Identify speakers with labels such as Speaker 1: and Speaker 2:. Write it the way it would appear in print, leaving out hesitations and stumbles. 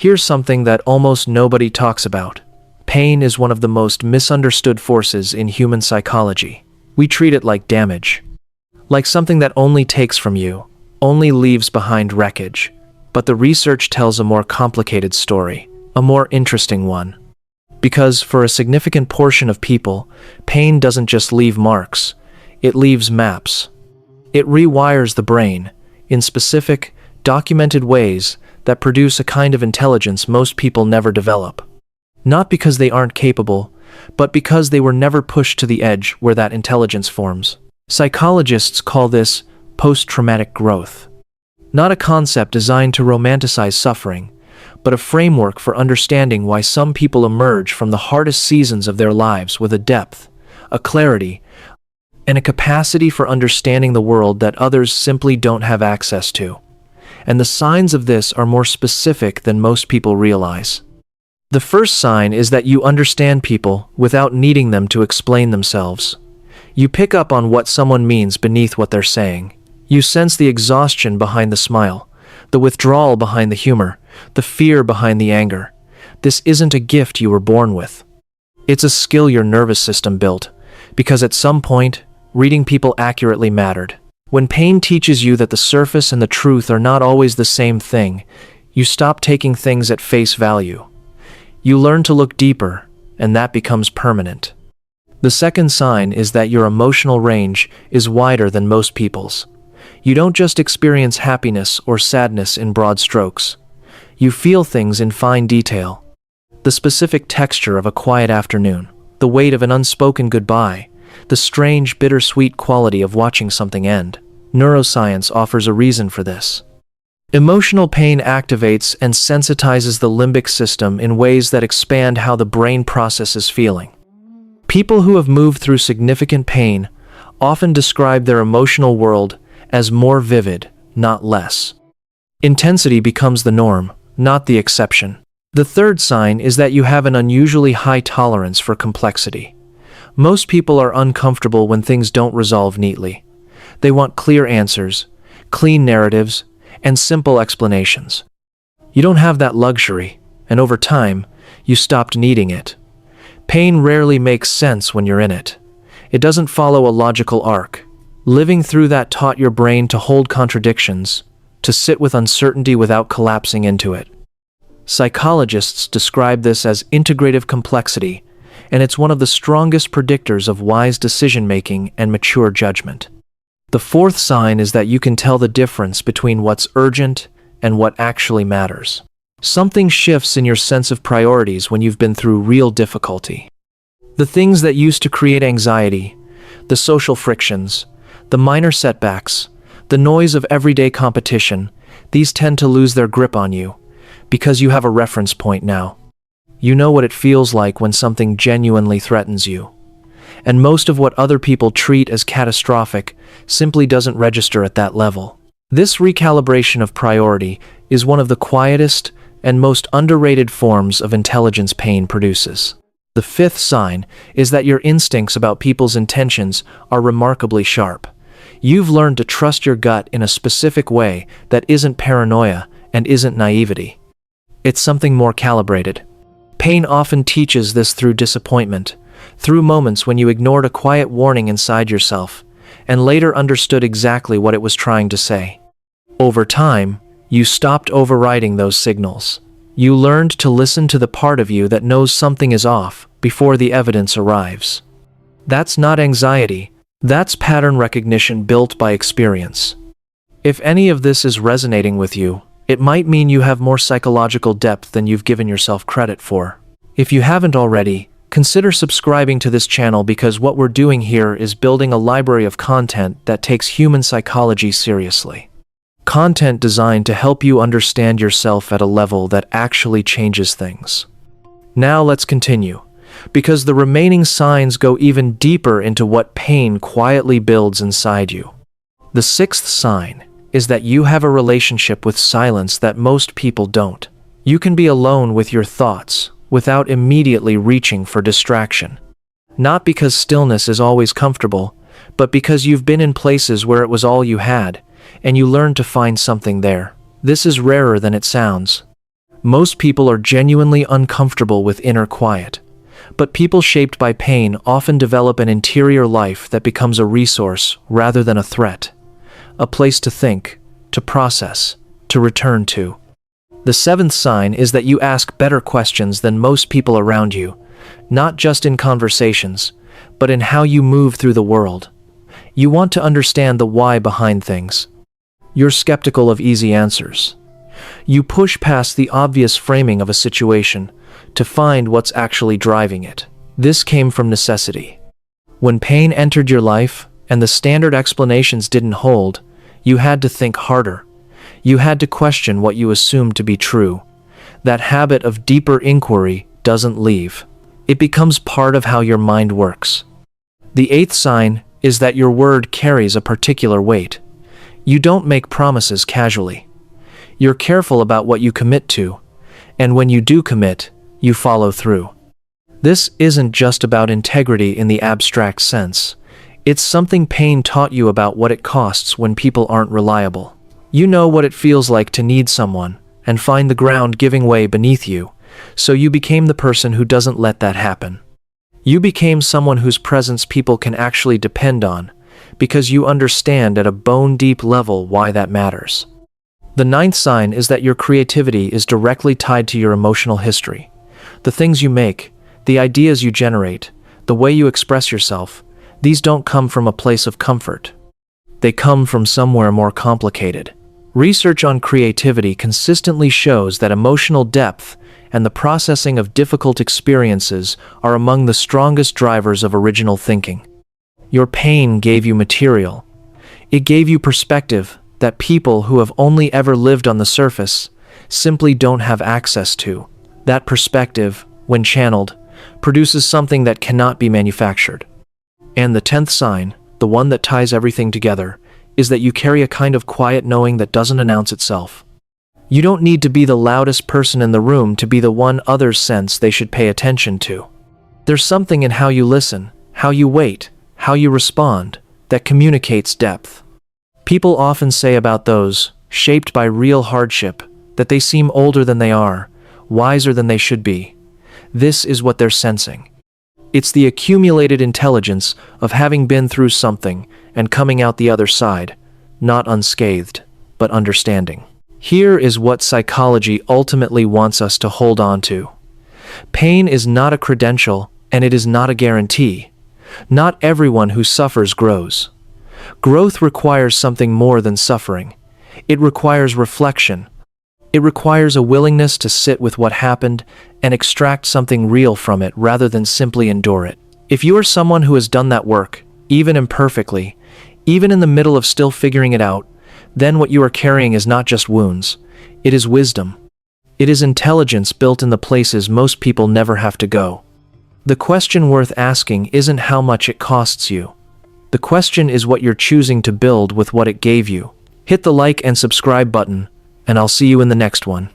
Speaker 1: Here's something that almost nobody talks about. Pain is one of the most misunderstood forces in human psychology. We treat it like damage, like something that only takes from you, only leaves behind wreckage. But the research tells a more complicated story, a more interesting one. Because for a significant portion of people, pain doesn't just leave marks, it leaves maps. It rewires the brain in specific, documented ways that produce a kind of intelligence most people never develop. Not because they aren't capable, but because they were never pushed to the edge where that intelligence forms. Psychologists call this post-traumatic growth. Not a concept designed to romanticize suffering, but a framework for understanding why some people emerge from the hardest seasons of their lives with a depth, a clarity, and a capacity for understanding the world that others simply don't have access to. And the signs of this are more specific than most people realize. The first sign is that you understand people without needing them to explain themselves. You pick up on what someone means beneath what they're saying. You sense the exhaustion behind the smile, the withdrawal behind the humor, the fear behind the anger. This isn't a gift you were born with. It's a skill your nervous system built, because at some point, reading people accurately mattered. When pain teaches you that the surface and the truth are not always the same thing, you stop taking things at face value. You learn to look deeper, and that becomes permanent. The second sign is that your emotional range is wider than most people's. You don't just experience happiness or sadness in broad strokes. You feel things in fine detail. The specific texture of a quiet afternoon, the weight of an unspoken goodbye, the strange, bittersweet quality of watching something end. Neuroscience offers a reason for this. Emotional pain activates and sensitizes the limbic system in ways that expand how the brain processes feeling. People who have moved through significant pain often describe their emotional world as more vivid, not less. Intensity becomes the norm, not the exception. The third sign is that you have an unusually high tolerance for complexity. Most people are uncomfortable when things don't resolve neatly. They want clear answers, clean narratives, and simple explanations. You don't have that luxury, and over time, you stopped needing it. Pain rarely makes sense when you're in it. It doesn't follow a logical arc. Living through that taught your brain to hold contradictions, to sit with uncertainty without collapsing into it. Psychologists describe this as integrative complexity, and it's one of the strongest predictors of wise decision-making and mature judgment. The fourth sign is that you can tell the difference between what's urgent and what actually matters. Something shifts in your sense of priorities when you've been through real difficulty. The things that used to create anxiety, the social frictions, the minor setbacks, the noise of everyday competition, these tend to lose their grip on you, because you have a reference point now. You know what it feels like when something genuinely threatens you. And most of what other people treat as catastrophic simply doesn't register at that level. This recalibration of priority is one of the quietest and most underrated forms of intelligence pain produces. The fifth sign is that your instincts about people's intentions are remarkably sharp. You've learned to trust your gut in a specific way that isn't paranoia and isn't naivety. It's something more calibrated. Pain often teaches this through disappointment, through moments when you ignored a quiet warning inside yourself, and later understood exactly what it was trying to say. Over time, you stopped overriding those signals. You learned to listen to the part of you that knows something is off before the evidence arrives. That's not anxiety, that's pattern recognition built by experience. If any of this is resonating with you, it might mean you have more psychological depth than you've given yourself credit for. If you haven't already, consider subscribing to this channel, because what we're doing here is building a library of content that takes human psychology seriously. Content designed to help you understand yourself at a level that actually changes things. Now let's continue, because the remaining signs go even deeper into what pain quietly builds inside you. The sixth sign is that you have a relationship with silence that most people don't. You can be alone with your thoughts without immediately reaching for distraction. Not because stillness is always comfortable, but because you've been in places where it was all you had, and you learned to find something there. This is rarer than it sounds. Most people are genuinely uncomfortable with inner quiet. But people shaped by pain often develop an interior life that becomes a resource rather than a threat. A place to think, to process, to return to. The seventh sign is that you ask better questions than most people around you, not just in conversations, but in how you move through the world. You want to understand the why behind things. You're skeptical of easy answers. You push past the obvious framing of a situation to find what's actually driving it. This came from necessity. When pain entered your life and the standard explanations didn't hold, you had to think harder. You had to question what you assumed to be true. That habit of deeper inquiry doesn't leave. It becomes part of how your mind works. The eighth sign is that your word carries a particular weight. You don't make promises casually. You're careful about what you commit to, and when you do commit, you follow through. This isn't just about integrity in the abstract sense. It's something pain taught you about what it costs when people aren't reliable. You know what it feels like to need someone and find the ground giving way beneath you, so you became the person who doesn't let that happen. You became someone whose presence people can actually depend on, because you understand at a bone-deep level why that matters. The ninth sign is that your creativity is directly tied to your emotional history. The things you make, the ideas you generate, the way you express yourself, these don't come from a place of comfort. They come from somewhere more complicated. Research on creativity consistently shows that emotional depth and the processing of difficult experiences are among the strongest drivers of original thinking. Your pain gave you material. It gave you perspective that people who have only ever lived on the surface simply don't have access to. That perspective, when channeled, produces something that cannot be manufactured. And the 10th sign, the one that ties everything together, is that you carry a kind of quiet knowing that doesn't announce itself. You don't need to be the loudest person in the room to be the one others sense they should pay attention to. There's something in how you listen, how you wait, how you respond, that communicates depth. People often say about those, shaped by real hardship, that they seem older than they are, wiser than they should be. This is what they're sensing. It's the accumulated intelligence of having been through something and coming out the other side, not unscathed, but understanding. Here is what psychology ultimately wants us to hold on to. Pain is not a credential, and it is not a guarantee. Not everyone who suffers grows. Growth requires something more than suffering. It requires reflection. It requires a willingness to sit with what happened and extract something real from it rather than simply endure it. If you are someone who has done that work, even imperfectly, even in the middle of still figuring it out, then what you are carrying is not just wounds. It is wisdom. It is intelligence built in the places most people never have to go. The question worth asking isn't how much it costs you. The question is what you're choosing to build with what it gave you. Hit the like and subscribe button, and I'll see you in the next one.